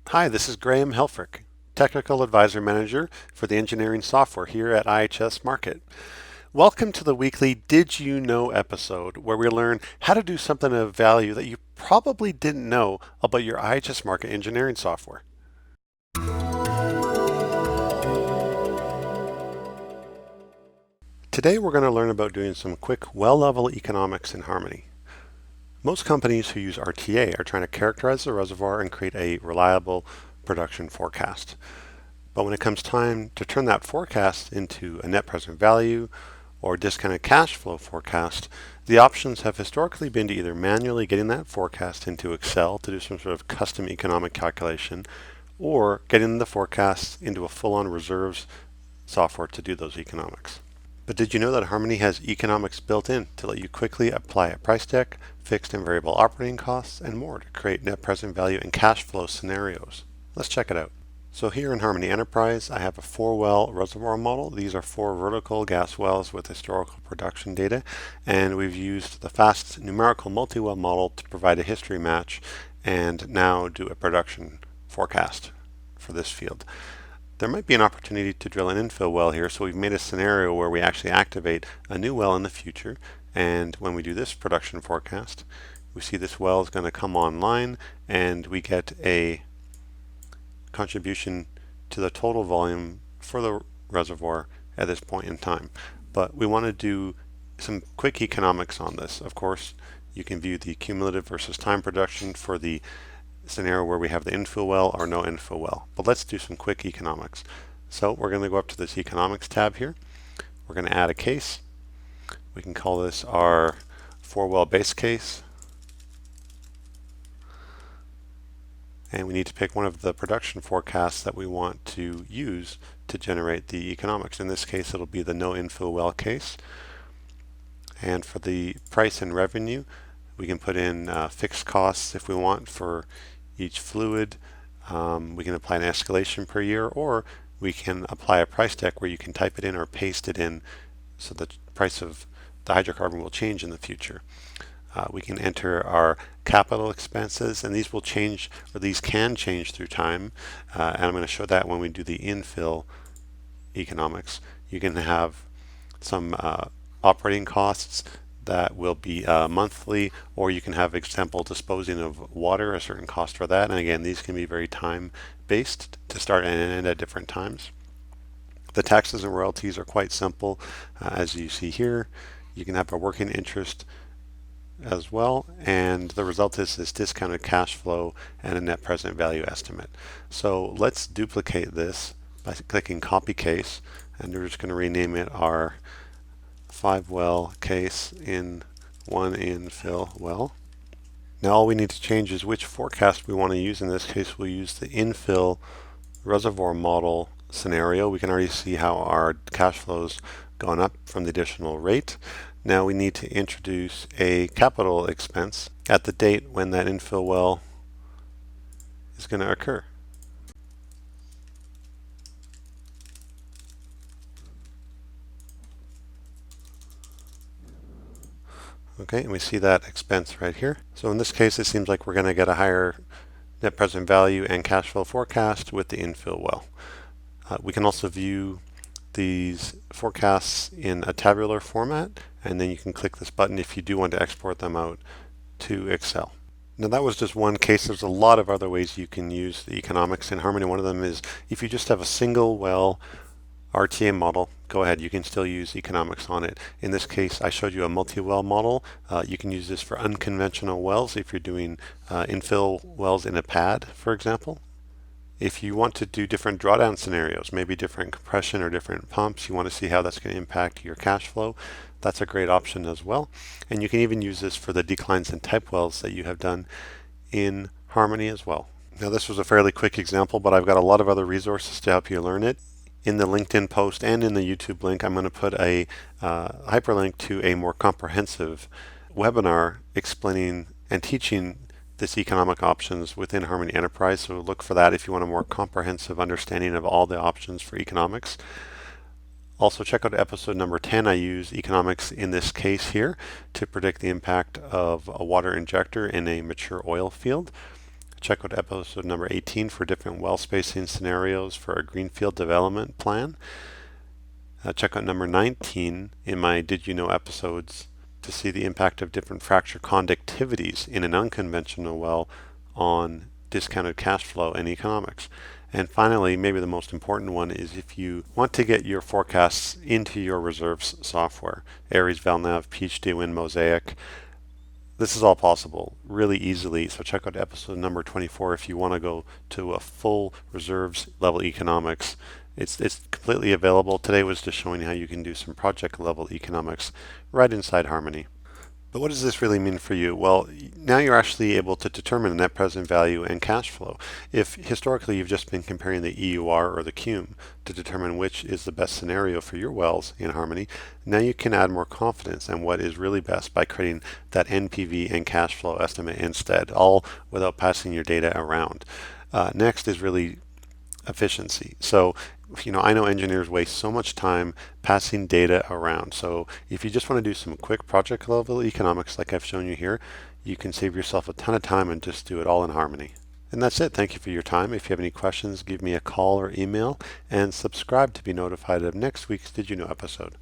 Hi, this is Graham Helfrich, Technical Advisor Manager for the Engineering Software here at IHS Markit. Welcome to the weekly Did You Know episode, where we learn how to do something of value that you probably didn't know about your IHS Markit engineering software. Today we're going to learn about doing some quick well-level economics in Harmony. Most companies who use RTA are trying to characterize the reservoir and create a reliable production forecast. But when it comes time to turn that forecast into a net present value or discounted cash flow forecast, the options have historically been to either manually getting that forecast into Excel to do some sort of custom economic calculation, or getting the forecast into a full-on reserves software to do those economics. But did you know that Harmony has economics built in to let you quickly apply a price deck, fixed and variable operating costs, and more to create net present value and cash flow scenarios? Let's check it out. So here in Harmony Enterprise, I have a 4-well reservoir model. These are 4 vertical gas wells with historical production data, and we've used the fast numerical multi-well model to provide a history match and now do a production forecast for this field. There might be an opportunity to drill an infill well here, so we've made a scenario where we actually activate a new well in the future, and when we do this production forecast, we see this well is going to come online and we get a contribution to the total volume for the reservoir at this point in time. But we want to do some quick economics on this. Of course, you can view the cumulative versus time production for the scenario where we have the infill well or no infill well. But let's do some quick economics. So we're going to go up to this economics tab here. We're going to add a case. We can call this our 4-well base case. And we need to pick one of the production forecasts that we want to use to generate the economics. In this case, it'll be the no infill well case. And for the price and revenue, we can put in fixed costs if we want for each fluid. We can apply an escalation per year, or we can apply a price deck where you can type it in or paste it in so the price of the hydrocarbon will change in the future. We can enter our capital expenses, and these will change, or these can change through time. And I'm going to show that when we do the infill economics. You can have some operating costs that will be monthly, or you can have example disposing of water, a certain cost for that. And again, these can be very time based to start and end at different times. The taxes and royalties are quite simple. As you see here, you can have a working interest as well, and the result is this discounted cash flow and a net present value estimate. So let's duplicate this by clicking copy case, and we're just going to rename it our 5-well case in 1 infill well. Now all we need to change is which forecast we want to use. In this case, we'll use the infill reservoir model scenario. We can already see how our cash flow's gone up from the additional rate. Now we need to introduce a capital expense at the date when that infill well is going to occur. Okay, and we see that expense right here. So in this case, it seems like we're going to get a higher net present value and cash flow forecast with the infill well. We can also view these forecasts in a tabular format, and then you can click this button if you do want to export them out to Excel. Now that was just one case. There's a lot of other ways you can use the economics in Harmony. One of them is if you just have a single well RTA model, go ahead, you can still use economics on it. In this case, I showed you a multi-well model. You can use this for unconventional wells if you're doing infill wells in a pad, for example. If you want to do different drawdown scenarios, maybe different compression or different pumps, you want to see how that's going to impact your cash flow, that's a great option as well. And you can even use this for the declines and type wells that you have done in Harmony as well. Now this was a fairly quick example, but I've got a lot of other resources to help you learn it. In the LinkedIn post and in the YouTube link, I'm going to put a hyperlink to a more comprehensive webinar explaining and teaching this economic options within Harmony Enterprise. So look for that if you want a more comprehensive understanding of all the options for economics. Also check out episode number 10. I use economics in this case here to predict the impact of a water injector in a mature oil field. Check out episode number 18 for different well spacing scenarios for a greenfield development plan. Check out number 19 in my Did You Know episodes to see the impact of different fracture conductivities in an unconventional well on discounted cash flow and economics. And finally, maybe the most important one is if you want to get your forecasts into your reserves software, Aries, Valnav, PhD Wind, Mosaic, this is all possible really easily. So check out episode number 24 if you want to go to a full reserves level economics. It's completely available. Today was just showing how you can do some project level economics right inside Harmony. But what does this really mean for you? Well, now you're actually able to determine net present value and cash flow. If historically you've just been comparing the EUR or the CUME to determine which is the best scenario for your wells in Harmony, now you can add more confidence in what is really best by creating that NPV and cash flow estimate instead, all without passing your data around. Next is really efficiency. So, I know engineers waste so much time passing data around. So if you just want to do some quick project level economics like I've shown you here, you can save yourself a ton of time and just do it all in Harmony. And that's it. Thank you for your time. If you have any questions, give me a call or email, and subscribe to be notified of next week's Did You Know episode.